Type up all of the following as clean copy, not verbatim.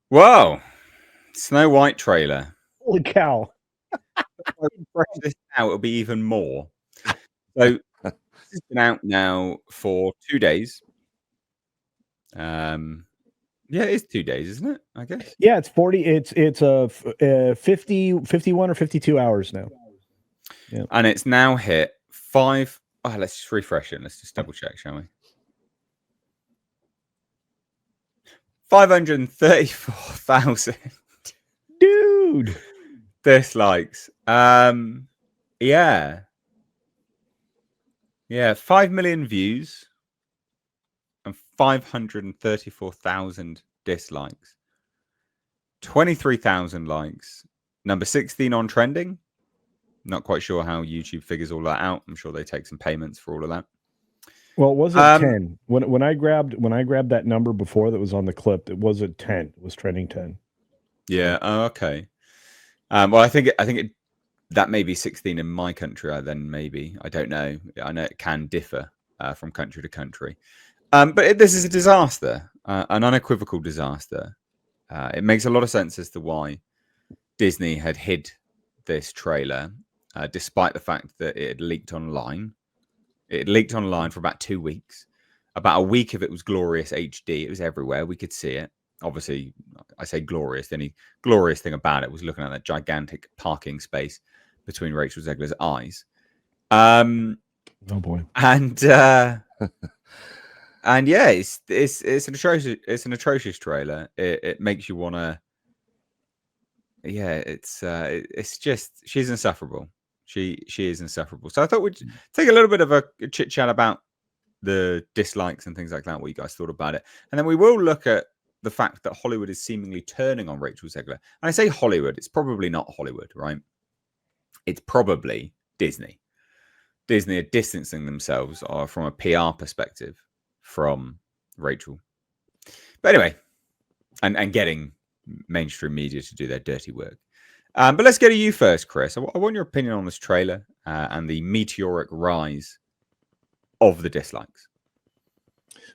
Whoa, Snow White trailer. Holy cow. If I refresh this out, it'll be even more. So this has been out now for 2 days. Yeah, it is 2 days, isn't it? I guess. Yeah, it's 40. It's 50, 51 or 52 hours now. Yeah. And it's now hit 5. Oh, let's just refresh it. Let's just double check, shall we? 534,000 Dude. dislikes. Yeah. Yeah, 5 million views and 534,000 dislikes. 23,000 likes. Number 16 on trending. Not quite sure how YouTube figures all that out. I'm sure they take some payments for all of that. Well, it wasn't 10. When I grabbed that number before that was on the clip, it wasn't 10. It was trending 10. Yeah. Oh, okay. Well, I think that may be 16 in my country. Then maybe I don't know. I know it can differ from country to country. But this is a disaster, an unequivocal disaster. It makes a lot of sense as to why Disney had hid this trailer, despite the fact that it had leaked online. It leaked online for about 2 weeks. About a week of it was glorious HD. It was everywhere. We could see it. Obviously, I say glorious. The only glorious thing about it was looking at that gigantic parking space between Rachel Zegler's eyes. Oh boy. And yeah, it's an atrocious trailer. It makes you want to. Yeah, it's just she's insufferable. She is insufferable. So I thought we'd take a little bit of a chit chat about the dislikes and things like that. What you guys thought about it, and then we will look at the fact that Hollywood is seemingly turning on Rachel Zegler. And I say Hollywood, it's probably not Hollywood, right? It's probably Disney. Disney are distancing themselves from a PR perspective from Rachel. But anyway, and getting mainstream media to do their dirty work. But let's go to you first, Chris. I want your opinion on this trailer and the meteoric rise of the dislikes.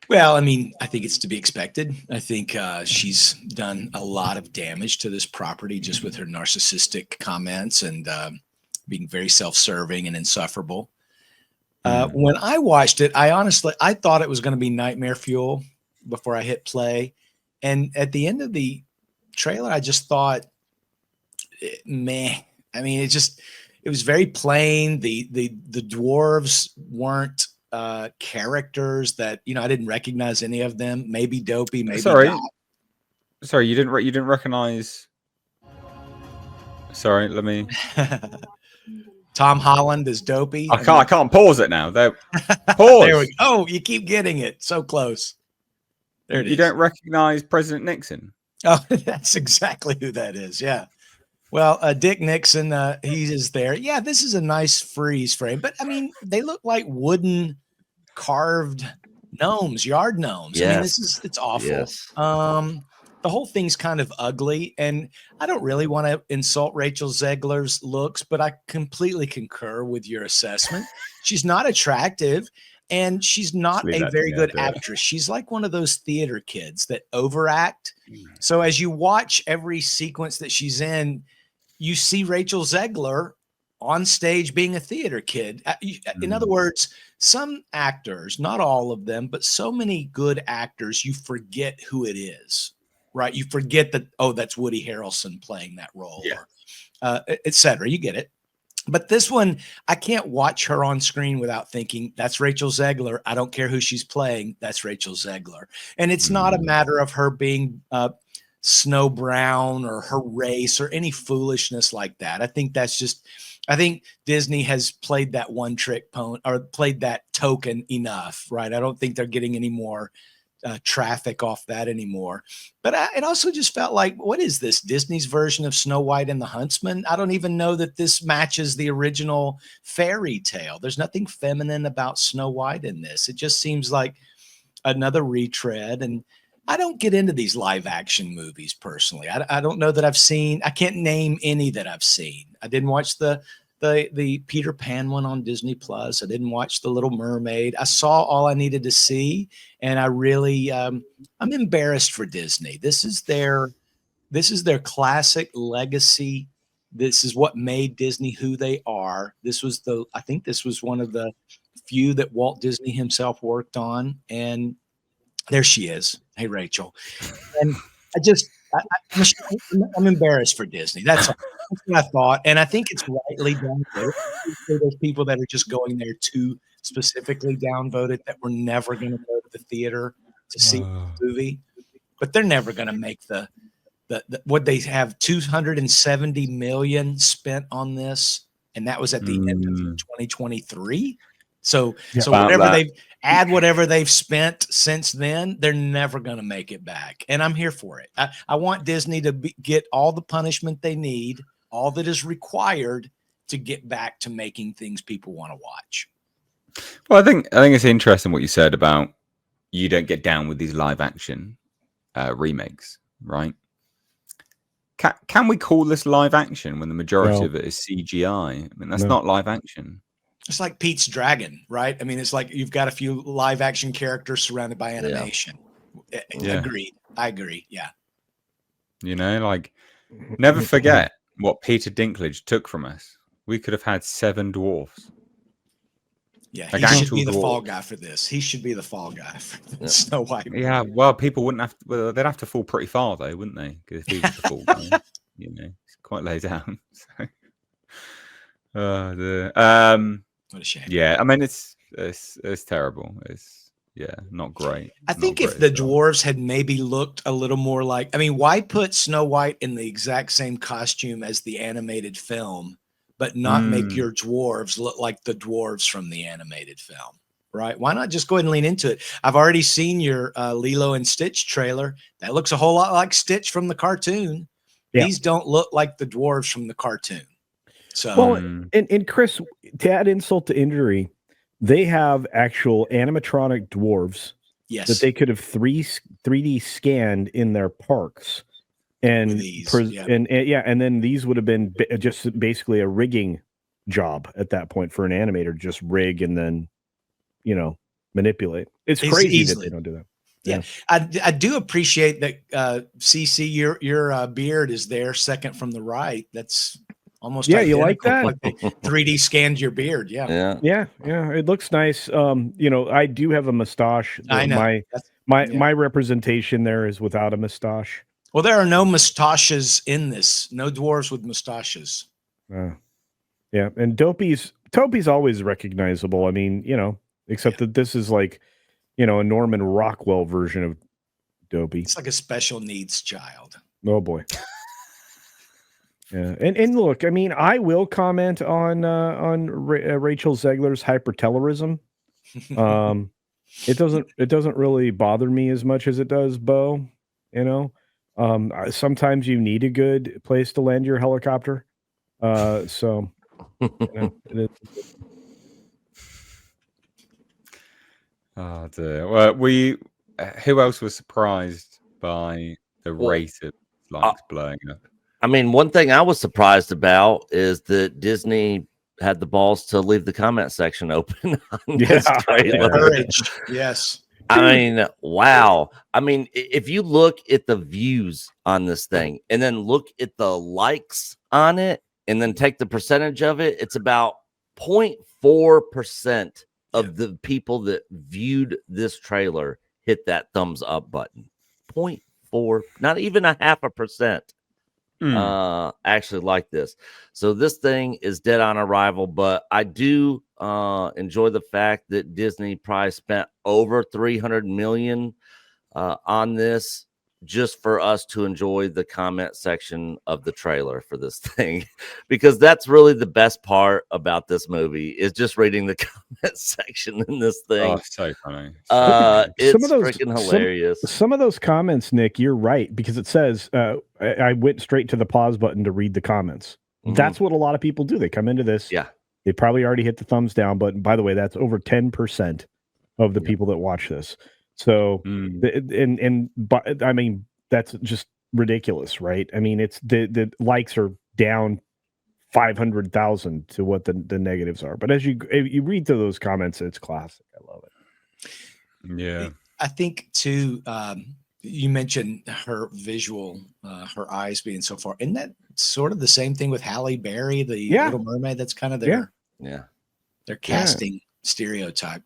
Well, I mean, I think it's to be expected. I think she's done a lot of damage to this property just with her narcissistic comments and being very self-serving and insufferable. When I watched it, I thought it was going to be nightmare fuel before I hit play. And at the end of the trailer, I just thought, meh. I mean, it was very plain. The dwarves weren't characters that, I didn't recognize any of them. Maybe Dopey, maybe not. Sorry, you didn't recognize. Sorry, let me. Tom Holland is Dopey. I can't pause it now. Pause. There we go. Oh, you keep getting it. So close. There it is. You don't recognize President Nixon? Oh, that's exactly who that is. Yeah. Well, Dick Nixon, he is there. Yeah, this is a nice freeze frame. But, I mean, they look like wooden carved gnomes, yard gnomes. Yes. I mean, it's awful. Yes. The whole thing's kind of ugly. And I don't really want to insult Rachel Zegler's looks, but I completely concur with your assessment. She's not attractive. And she's not a very good actress. She's like one of those theater kids that overact. So as you watch every sequence that she's in, you see Rachel Zegler on stage being a theater kid. In other words, some actors, not all of them, but so many good actors, you forget who it is, right? You forget that, oh, that's Woody Harrelson playing that role, or et cetera. You get it. But this one, I can't watch her on screen without thinking that's Rachel Zegler. I don't care who she's playing. That's Rachel Zegler. And it's not a matter of her being Snow Brown or her race or any foolishness like that. I think Disney has played that one trick pony or played that token enough, right? I don't think they're getting any more traffic off that anymore. But it also just felt like, what is this, Disney's version of Snow White and the Huntsman? I don't even know that this matches the original fairy tale. There's nothing feminine about Snow White in this. It just seems like another retread. And I don't get into these live action movies personally. I don't know that I can't name any that I've seen. I didn't watch the Peter Pan one on Disney Plus. I didn't watch The Little Mermaid. I saw all I needed to see. And I really, I'm embarrassed for Disney. This is their This is their classic legacy. This is what made Disney who they are. I think this was one of the few that Walt Disney himself worked on. And there she is. Hey, Rachel. And I'm embarrassed for Disney. That's what I thought. And I think it's rightly downvoted. There's people that are just going there to specifically downvote it, that we're never going to go to the theater to see the movie. But they're never going to make the what they have 270 million spent on this, and that was at the end of 2023. So whatever they've spent since then, they're never going to make it back. And I'm here for it. I want Disney to get all the punishment they need, all that is required to get back to making things people want to watch. Well, I think it's interesting what you said about you don't get down with these live action remakes, right? Can we call this live action when the majority of it is CGI? I mean, that's not live action. It's like Pete's Dragon, right? I mean, it's like you've got a few live action characters surrounded by animation. Yeah. Agreed. I agree. Yeah. You know, like, never forget what Peter Dinklage took from us. We could have had 7 dwarfs. Yeah, like he should be the fall guy for this. He should be the fall guy for Snow White. Yeah, well, people wouldn't have to. Well, they'd have to fall pretty far, though, wouldn't they? Because if he was the fall guy, you know, it's quite low down. So. What a shame. Yeah, I mean, it's terrible. It's not great. I think if the dwarves had maybe looked a little more like, I mean, why put Snow White in the exact same costume as the animated film, but not make your dwarves look like the dwarves from the animated film, right? Why not just go ahead and lean into it? I've already seen your Lilo and Stitch trailer. That looks a whole lot like Stitch from the cartoon. Yeah. These don't look like the dwarves from the cartoon. So, well, and Chris, to add insult to injury, they have actual animatronic dwarves that they could have 3D scanned in their parks. And and then these would have been just basically a rigging job at that point for an animator, just rig and then, you know, manipulate. It's crazy that they don't do that. Yeah. I do appreciate that. CC, your beard is there, second from the right. That's almost you like that? Like 3D scanned your beard. Yeah. It looks nice. You know, I do have a mustache. I know. My representation there is without a mustache. Well, there are no mustaches in this. No dwarves with mustaches. Yeah, and Dopey's always recognizable. I mean, you know, except that this is like, you know, a Norman Rockwell version of Dopey. It's like a special needs child. Oh boy. Yeah, and look, I mean, I will comment on Rachel Zegler's hypertelorism. It doesn't really bother me as much as it does Bo. You know. Sometimes you need a good place to land your helicopter. So you know, it is. Oh dear. Well, who else was surprised by the rate of likes blowing up? I mean, one thing I was surprised about is that Disney had the balls to leave the comment section open on this trailer. Yes. I mean, wow. I mean, if you look at the views on this thing and then look at the likes on it and then take the percentage of it, it's about 0.4% of the people that viewed this trailer hit that thumbs up button. 0.4, not even 0.5%. Actually like this. So this thing is dead on arrival, but I do enjoy the fact that Disney probably spent over $300 million on this just for us to enjoy the comment section of the trailer for this thing, because that's really the best part about this movie is just reading the comment section in this thing. Oh, so funny. It's freaking hilarious. Some of those comments, Nick, you're right, because it says I went straight to the pause button to read the comments. That's what a lot of people do. They come into this. Yeah. They probably already hit the thumbs down button. By the way, that's over 10% of the people that watch this. So, but I mean, that's just ridiculous, right? I mean, it's the likes are down 500,000 to what the negatives are. But as you read through those comments, it's classic. I love it. Yeah. I think too, You mentioned her visual, her eyes being so far. Isn't that sort of the same thing with Halle Berry, the Little Mermaid? That's kind of their casting stereotype.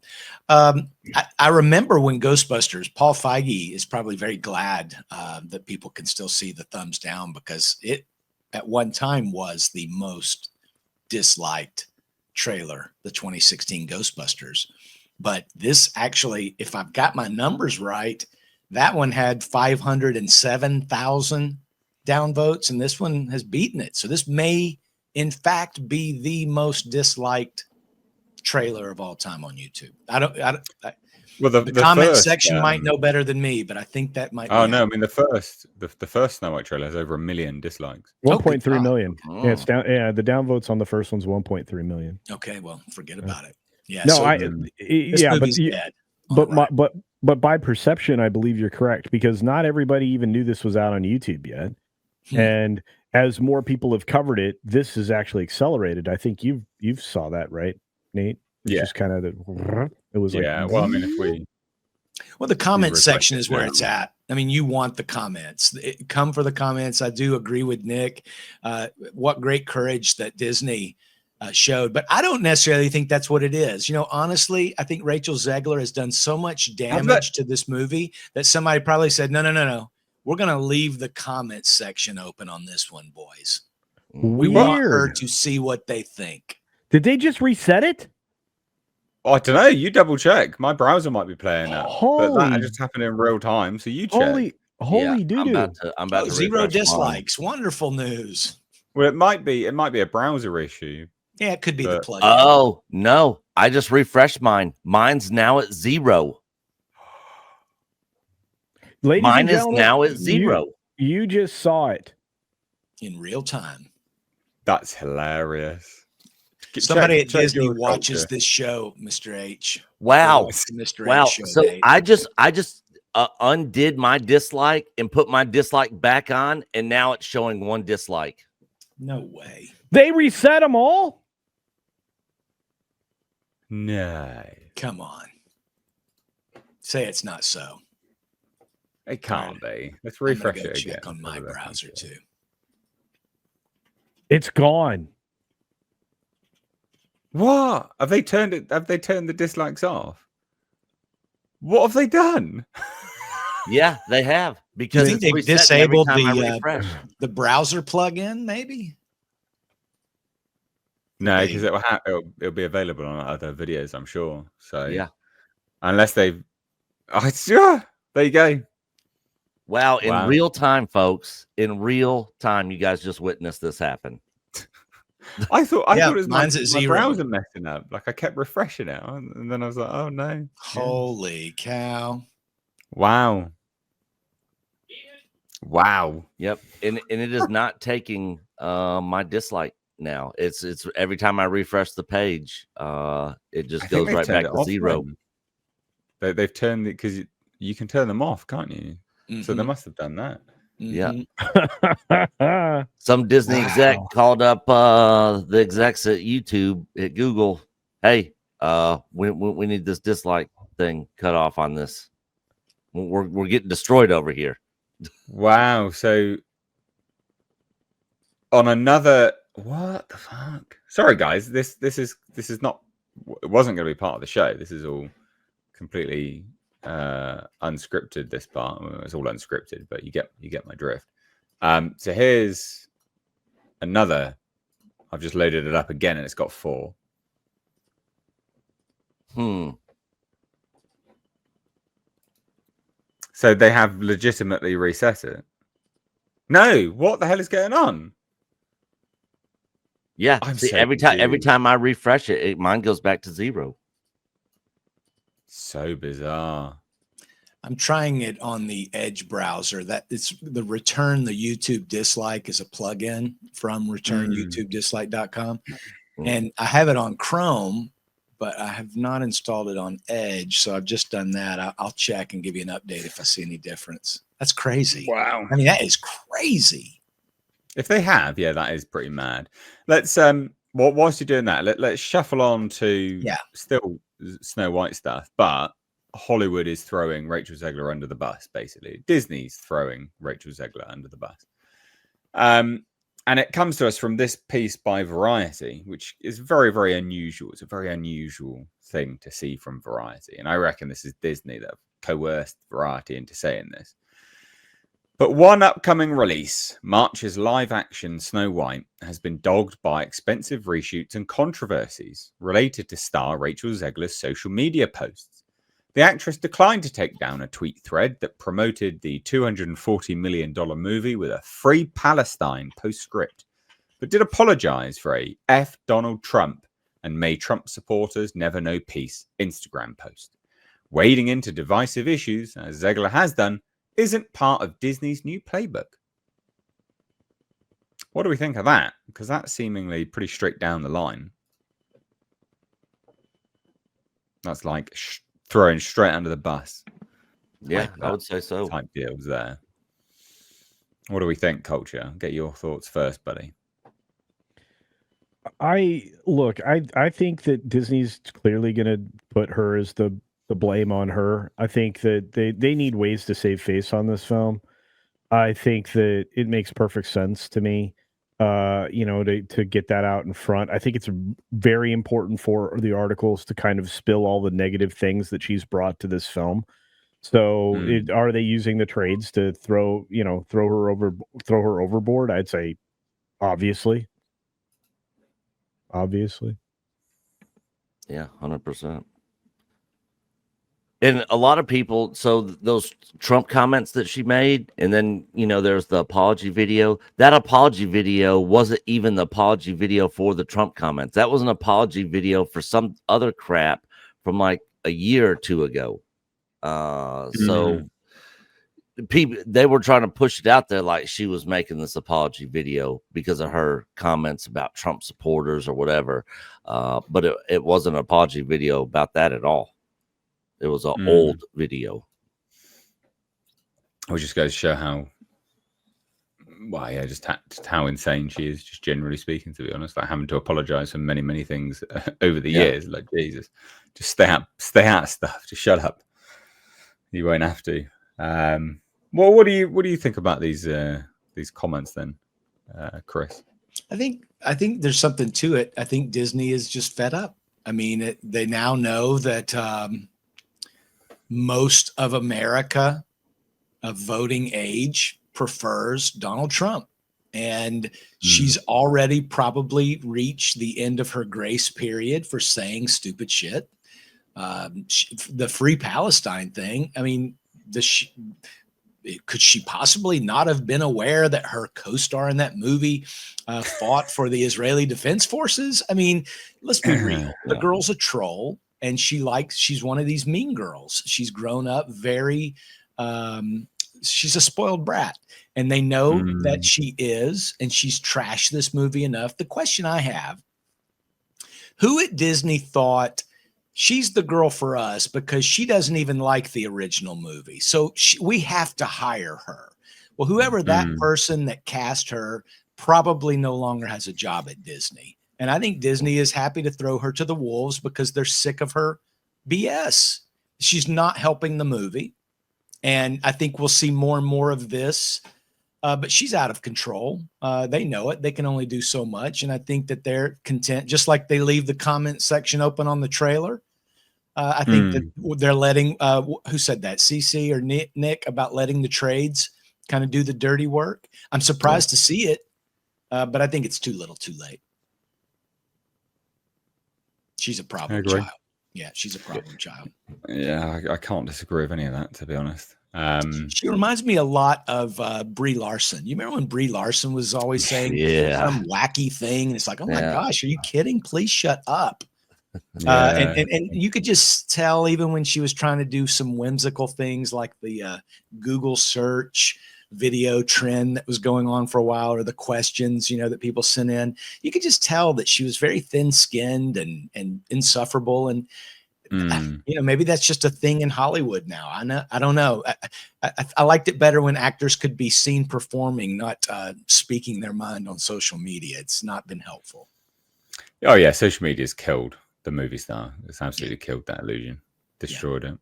I remember when Ghostbusters, Paul Feige is probably very glad that people can still see the thumbs down, because it at one time was the most disliked trailer, the 2016 Ghostbusters. But this actually, if I've got my numbers right, that one had 507,000 downvotes, and this one has beaten it. So this may, in fact, be the most disliked trailer of all time on YouTube. Well, the comment first, section might know better than me, but I think that might. Oh no! I mean, the first Snow White trailer has over 1 million dislikes. 1.3 million. Yeah, it's down. Yeah, the downvotes on the first one's 1.3 million. Okay, well, forget about it. Yeah. No, so but by perception, I believe you're correct, because not everybody even knew this was out on YouTube yet, and as more people have covered it, this is actually accelerated. I think you've saw that, right, Nate? It's just kind of it was like, well, I mean, the comment section is where it's at. I mean, you want the comments. Come for the comments. I do agree with Nick. What great courage that Disney showed, but I don't necessarily think that's what it is. Honestly, I think Rachel Zegler has done so much damage to this movie that somebody probably said, no. We're going to leave the comments section open on this one, boys. We want her to see what they think. Did they just reset it? Oh, I don't know. You double check. My browser might be playing that, but that just happened in real time. So you check. Holy doo-doo. I'm about to 0 dislikes. Wonderful news. Well, it might be a browser issue. Yeah, it could be the plugin. Oh no! I just refreshed mine. Mine's now at 0. Mine is now at 0. You just saw it in real time. That's hilarious. Somebody at Disney watches this show, Mr. H. Wow. Mr. Wow. H show, So Nate. I just undid my dislike and put my dislike back on, and now it's showing 1 dislike. No way. They reset them all? No. Come on. Say it's not so. It can't be. Let's refresh it again. Check on my browser too. It's gone. What? Have they turned the dislikes off? What have they done? Yeah, they have. Because you think they've disabled the browser plugin, maybe? No, because it'll be available on other videos, I'm sure. So yeah, unless they've, there you go. Wow, in real time, folks. In real time, you guys just witnessed this happen. I thought it was mine's at 0. browser messing up. Like I kept refreshing it, and then I was like, "Oh no!" Holy cow! Wow! Yep, and it is not taking my dislike now. It's every time I refresh the page, it just goes right back to 0. They've turned it, because you can turn them off, can't you? Mm-hmm. So they must have done that. Yeah. Some Disney exec called up the execs at YouTube, at Google. Hey, we need this dislike thing cut off on this. We're getting destroyed over here. Wow. So on another, what the fuck? Sorry guys, this is not, it wasn't going to be part of the show. This is all completely unscripted. This part, it's all unscripted, but you get my drift. So here's another. I've just loaded it up again, and it's got 4. So they have legitimately reset it. No, what the hell is going on? Yeah, every time I refresh it, mine goes back to 0. So bizarre. I'm trying it on the Edge browser. That it's the return the YouTube dislike is a plugin from returnyoutubedislike.com. And I have it on Chrome, but I have not installed it on Edge. So I've just done that. I'll check and give you an update if I see any difference. That's crazy. Wow. I mean, that is crazy. If they have, that is pretty mad. Let's whilst you're doing that, let's shuffle on to still Snow White stuff, but Hollywood is throwing Rachel Zegler under the bus, basically. Disney's throwing Rachel Zegler under the bus. And it comes to us from this piece by Variety, which is very, very unusual. It's a very unusual thing to see from Variety. And I reckon this is Disney that have coerced Variety into saying this. But one upcoming release, March's live-action Snow White, has been dogged by expensive reshoots and controversies related to star Rachel Zegler's social media posts. The actress declined to take down a tweet thread that promoted the $240 million movie with a Free Palestine postscript, but did apologize for a F Donald Trump and May Trump supporters never know peace Instagram post. Wading into divisive issues, as Zegler has done, isn't part of Disney's new playbook. What do we think of that? Because that's seemingly pretty straight down the line. That's like throwing straight under the bus. Yeah, Like I would say so. Type deals there. What do we think, Culture? Get your thoughts first, buddy. I think that Disney's clearly going to put her as the blame on her. I think that they need ways to save face on this film. I think that it makes perfect sense to me, to get that out in front. I think it's very important for the articles to kind of spill all the negative things that she's brought to this film. So are they using the trades to throw her overboard? I'd say obviously. Yeah, 100%. And a lot of people, so those Trump comments that she made, and then, there's the apology video. That apology video wasn't even the apology video for the Trump comments. That was an apology video for some other crap from like a year or two ago. So people, they were trying to push it out there like she was making this apology video because of her comments about Trump supporters or whatever. But it wasn't an apology video about that at all. It was an old video. Which just goes to show how, just how insane she is, just generally speaking, to be honest. Like having to apologize for many, many things over the years. Like, Jesus, just stay out of stuff. Just shut up. You won't have to. Well, what do you think about these comments then, Chris? I think there's something to it. I think Disney is just fed up. I mean, they now know that most of America of voting age prefers Donald Trump. And she's already probably reached the end of her grace period for saying stupid shit. The Free Palestine thing, I mean, could she possibly not have been aware that her co-star in that movie fought for the Israeli Defense Forces? I mean, let's be real. The girl's a troll. And she's one of these mean girls. She's grown up very, she's a spoiled brat. And they know that she is, and she's trashed this movie enough. The question I have, who at Disney thought she's the girl for us because she doesn't even like the original movie? So we have to hire her. Well, whoever that person that cast her probably no longer has a job at Disney. And I think Disney is happy to throw her to the wolves because they're sick of her BS. She's not helping the movie. And I think we'll see more and more of this. But she's out of control. They know it. They can only do so much. And I think that they're content, just like they leave the comment section open on the trailer. I think that they're letting, who said that? CC or Nick about letting the trades kind of do the dirty work. I'm surprised to see it, but I think it's too little too late. She's a problem child. Yeah, she's a problem child. Yeah, I can't disagree with any of that, to be honest. She reminds me a lot of Brie Larson. You remember when Brie Larson was always saying some wacky thing? And it's like, oh my gosh, are you kidding? Please shut up. And you could just tell even when she was trying to do some whimsical things like the Google search video trend that was going on for a while, or the questions, that people sent in, you could just tell that she was very thin-skinned and insufferable. And, maybe that's just a thing in Hollywood now. I don't know. I liked it better when actors could be seen performing, not speaking their mind on social media. It's not been helpful. Oh yeah. Social media's killed the movie star. It's absolutely killed that illusion, destroyed it.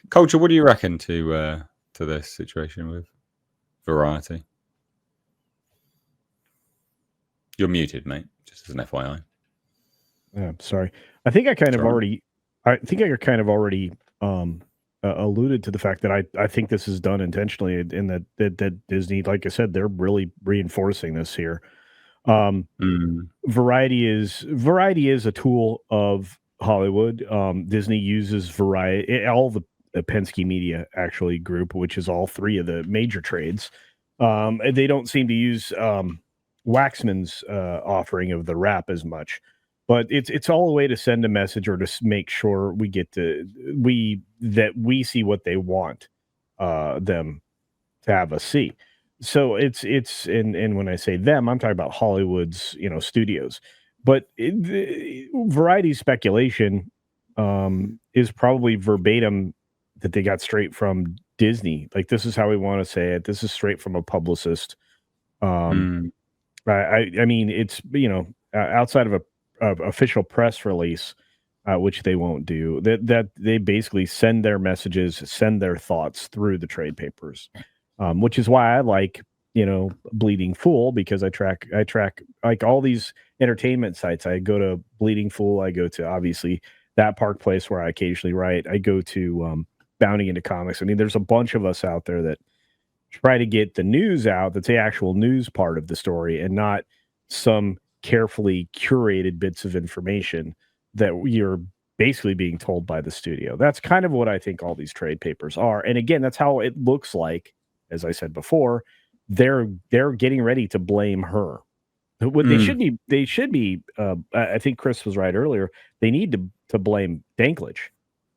Culture, what do you reckon to this situation with Variety? You're muted, mate. Just as an FYI. Sorry. I think I kind of Sorry. already. I think I kind of already alluded to the fact that I think this is done intentionally, in that Disney, like I said, they're really reinforcing this here. Variety is a tool of Hollywood. Disney uses Variety, all the Penske Media actually group, which is all three of the major trades. They don't seem to use Waxman's offering of the wrap as much, but it's all a way to send a message or to make sure we get we see what they want them to have us see. So it's and when I say them, I'm talking about Hollywood's studios. But Variety speculation is probably verbatim that they got straight from Disney. Like, this is how we want to say it. This is straight from a publicist. I mean, it's outside of a official press release, which they won't do. That they basically send their messages, send their thoughts through the trade papers. Which is why I like, Bleeding Fool, because I track like all these entertainment sites. I go to Bleeding Fool. I go to, obviously, That Park Place, where I occasionally write. I go to Bounding Into Comics. I mean, there's a bunch of us out there that try to get the news out. That's the actual news part of the story, and not some carefully curated bits of information that you're basically being told by the studio. That's kind of what I think all these trade papers are. And again, that's how it looks like. As I said before, they're getting ready to blame her. What they should be. I think Chris was right earlier. They need to blame Danklage,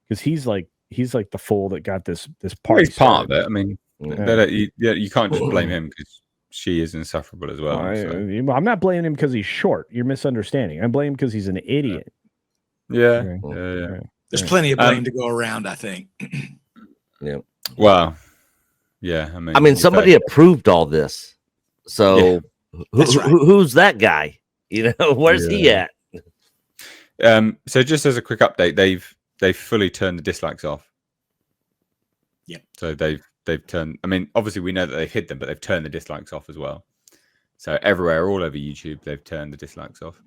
because he's like the fool that got this part. He's part of it. I mean, you can't just blame him, because she is insufferable as well. I'm not blaming him because he's short. You're misunderstanding. I'm blaming him because he's an idiot. Yeah. There's plenty of blame to go around, I think. Yeah. Well. Yeah, I mean, somebody approved all this, so who's that guy? Where's he at? So just as a quick update, they've fully turned the dislikes off. Yeah. So they've turned. I mean, obviously we know that they've hid them, but they've turned the dislikes off as well. So everywhere, all over YouTube, they've turned the dislikes off.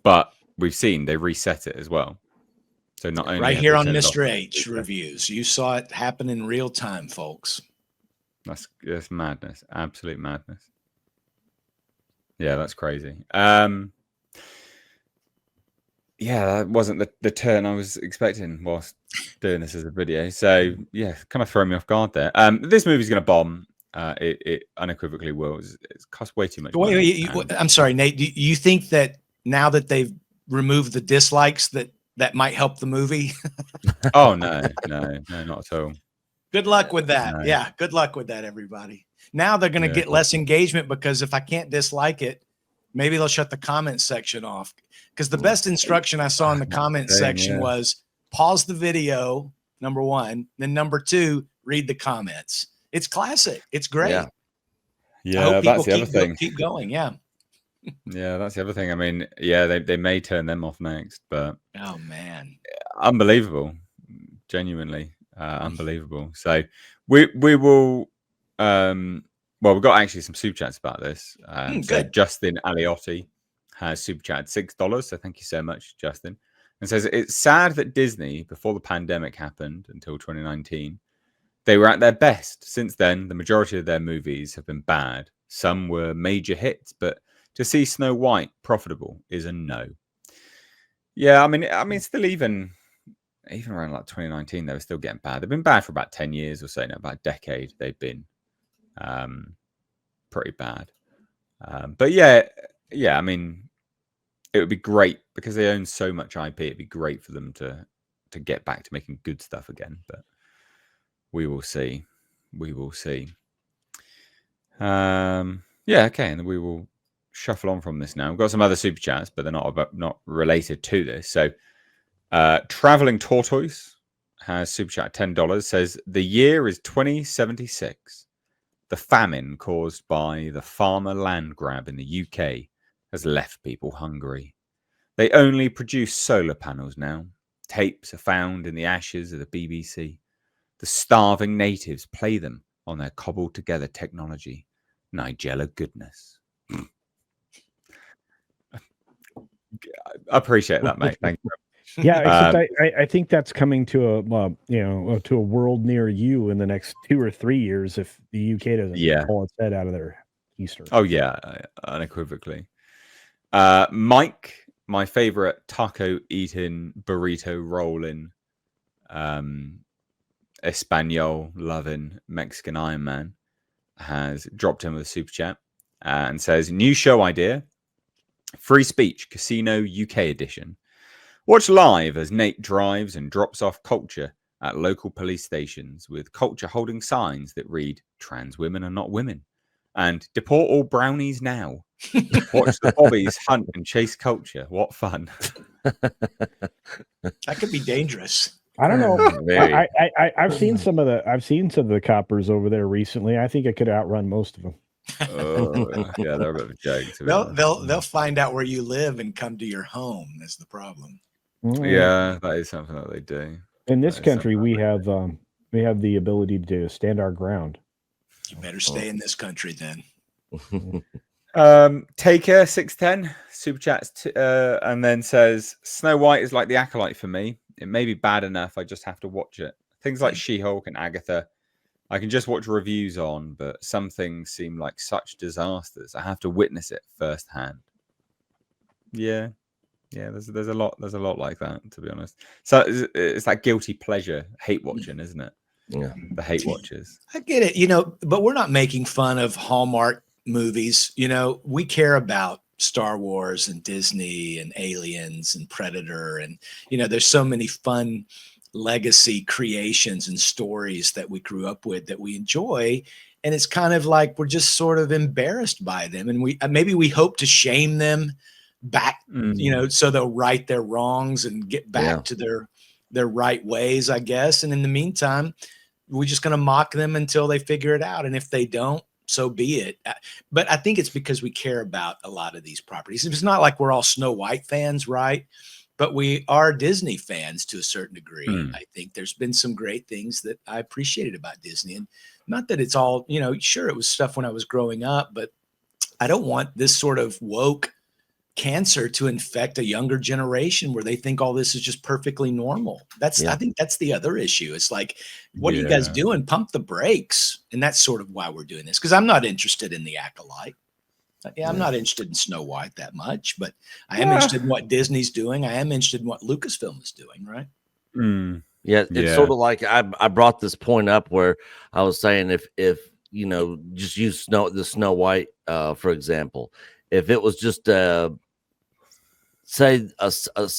But we've seen they reset it as well. So not only right here on Mr. H Reviews, you saw it happen in real time, folks. That's madness, absolute madness. Yeah, that's crazy. Yeah, that wasn't the turn I was expecting whilst doing this as a video. So yeah, kind of throwing me off guard there. This movie's going to bomb. It unequivocally will. It costs way too much money. I'm sorry, Nate. Do you think that now that they've removed the dislikes, that might help the movie? Oh no, not at all. Good luck with that. No. Yeah, good luck with that, everybody. Now they're going to get less engagement, because if I can't dislike it, maybe they'll shut the comment section off. Because the best instruction I saw in the comment section was pause the video, number one. Then number two, read the comments. It's classic. It's great. Yeah, that's the other thing. Keep going. Yeah. Yeah, that's the other thing. I mean, yeah, they may turn them off next, but oh man, unbelievable, genuinely unbelievable. So we will. Well, we've got actually some super chats about this. So Justin Aliotti has super chatted $6. So thank you so much, Justin. And says it's sad that Disney, before the pandemic happened until 2019, they were at their best. Since then, the majority of their movies have been bad. Some were major hits, but to see Snow White profitable is a no. Yeah, I mean, still even around like 2019, they were still getting bad. They've been bad for about 10 years or so now, about a decade. They've been pretty bad. But yeah, I mean, it would be great because they own so much IP. It'd be great for them to get back to making good stuff again. But we will see. We will see. Yeah, okay, and we will shuffle on from this now. We've got some other super chats, but they're not related to this. So Traveling Tortoise has super chat $10, says the year is 2076. The famine caused by the farmer land grab in the UK has left people hungry. They only produce solar panels now. Tapes are found in the ashes of the BBC. The starving natives play them on their cobbled together technology. Nigella goodness. I appreciate that, mate. Thank you. Yeah, except I think that's coming to a world near you in the next 2 or 3 years if the UK doesn't pull its head out of their keister. Oh yeah, unequivocally. Mike, my favorite taco eating, burrito rolling, Espanol loving Mexican Iron Man, has dropped in with a super chat and says, new show idea, free speech casino UK edition. Watch live as Nate drives and drops off culture at local police stations, with culture holding signs that read, trans women are not women, and deport all brownies now. Watch the bobbies hunt and chase culture. What fun. That could be dangerous. I don't know. I've seen some of the coppers over there recently. I think I could outrun most of them. Yeah, they're a bit of a joke. They'll find out where you live and come to your home. Is the problem? Yeah, that is something that they do. In this country, we have the ability to stand our ground. You better stay in this country then. Taker 610 super chats and then says, Snow White is like the Acolyte for me. It may be bad enough, I just have to watch it. Things like She-Hulk and Agatha, I can just watch reviews on, but some things seem like such disasters. I have to witness it firsthand. Yeah, there's a lot like that, to be honest. So it's that guilty pleasure hate watching, isn't it? Yeah, the hate watchers. I get it, but we're not making fun of Hallmark movies. We care about Star Wars and Disney and Aliens and Predator, and there's so many fun legacy creations and stories that we grew up with that we enjoy, and it's kind of like we're just sort of embarrassed by them, and maybe we hope to shame them back, so they'll right their wrongs and get back to their right ways, I guess. And in the meantime, we're just going to mock them until they figure it out, and if they don't, so be it. But I think it's because we care about a lot of these properties. It's not like we're all Snow White fans, right? But we are Disney fans to a certain degree. I think there's been some great things that I appreciated about Disney. And not that it's all, sure, it was stuff when I was growing up, but I don't want this sort of woke cancer to infect a younger generation where they think all this is just perfectly normal. I think that's the other issue. It's like, what are you guys doing? Pump the brakes. And that's sort of why we're doing this, because I'm not interested in the Acolyte. I'm not interested in Snow White that much, but I am interested in what Disney's doing. I am interested in what Lucasfilm is doing, right? Yeah, it's sort of like I brought this point up where I was saying if just use the Snow White for example, if it was just say a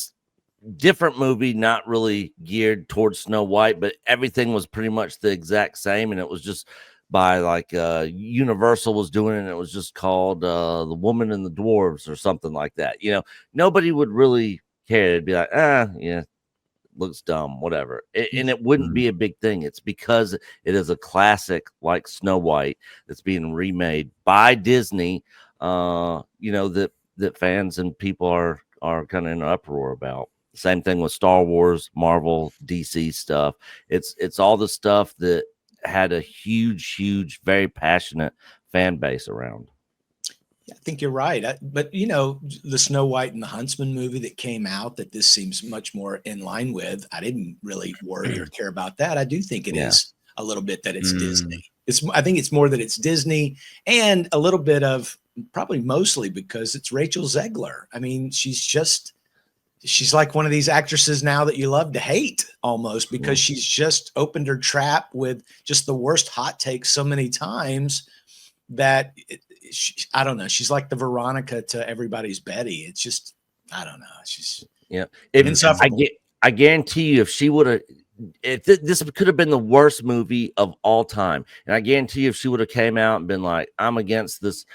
different movie, not really geared towards Snow White, but everything was pretty much the exact same, and it was just by like Universal was doing it, and it was just called The Woman and the Dwarves or something like that. Nobody would really care. It'd be like, looks dumb, whatever. And it wouldn't be a big thing. It's because it is a classic like Snow White that's being remade by Disney, that fans and people are kind of in an uproar about. Same thing with Star Wars, Marvel, DC stuff. It's all the stuff that had a huge, very passionate fan base around. I think you're right. But, the Snow White and the Huntsman movie that came out that this seems much more in line with, I didn't really worry or care about that. I do think it is a little bit that it's Disney. I think it's more that it's Disney, and a little bit of probably mostly because it's Rachel Zegler. I mean, she's like one of these actresses now that you love to hate almost, because she's just opened her trap with just the worst hot takes so many times that I don't know. She's like the Veronica to everybody's Betty. It's just, I don't know. She's insufferable. I guarantee you, if she would have, this could have been the worst movie of all time, and I guarantee you, if she would have came out and been like, I'm against this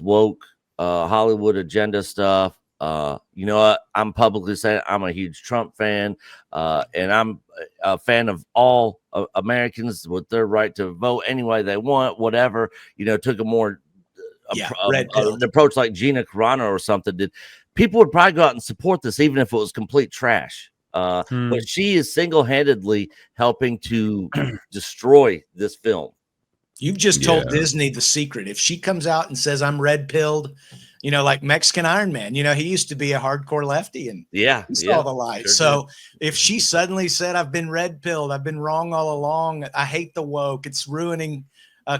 woke Hollywood agenda stuff. What? I'm publicly saying I'm a huge Trump fan, and I'm a fan of all Americans with their right to vote any way they want, whatever. Took a more an approach like Gina Carano or something. People would probably go out and support this, even if it was complete trash. But she is single-handedly helping to destroy this film. You've just told Disney the secret. If she comes out and says I'm red pilled, like Mexican Iron Man, he used to be a hardcore lefty and he saw the light. Sure so if she suddenly said, I've been red pilled, I've been wrong all along, I hate the woke, it's ruining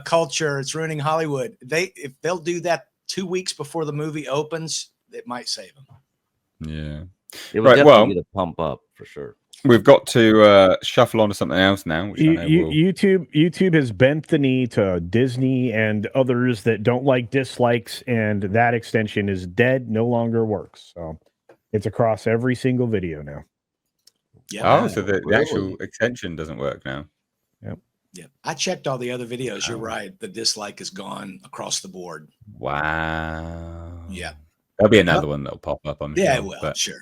culture, it's ruining Hollywood. If they'll do that 2 weeks before the movie opens, it might save them. Yeah. It would definitely get a pump up for sure. We've got to shuffle on to something else now. Which YouTube has bent the knee to Disney and others that don't like dislikes, and that extension is dead, no longer works. So it's across every single video now. Yeah. So the actual extension doesn't work now. Yep. Yeah. I checked all the other videos. You're right. The dislike is gone across the board. Wow. Yeah. There'll be another one that'll pop up. I'm sure. Yeah, it will. Sure.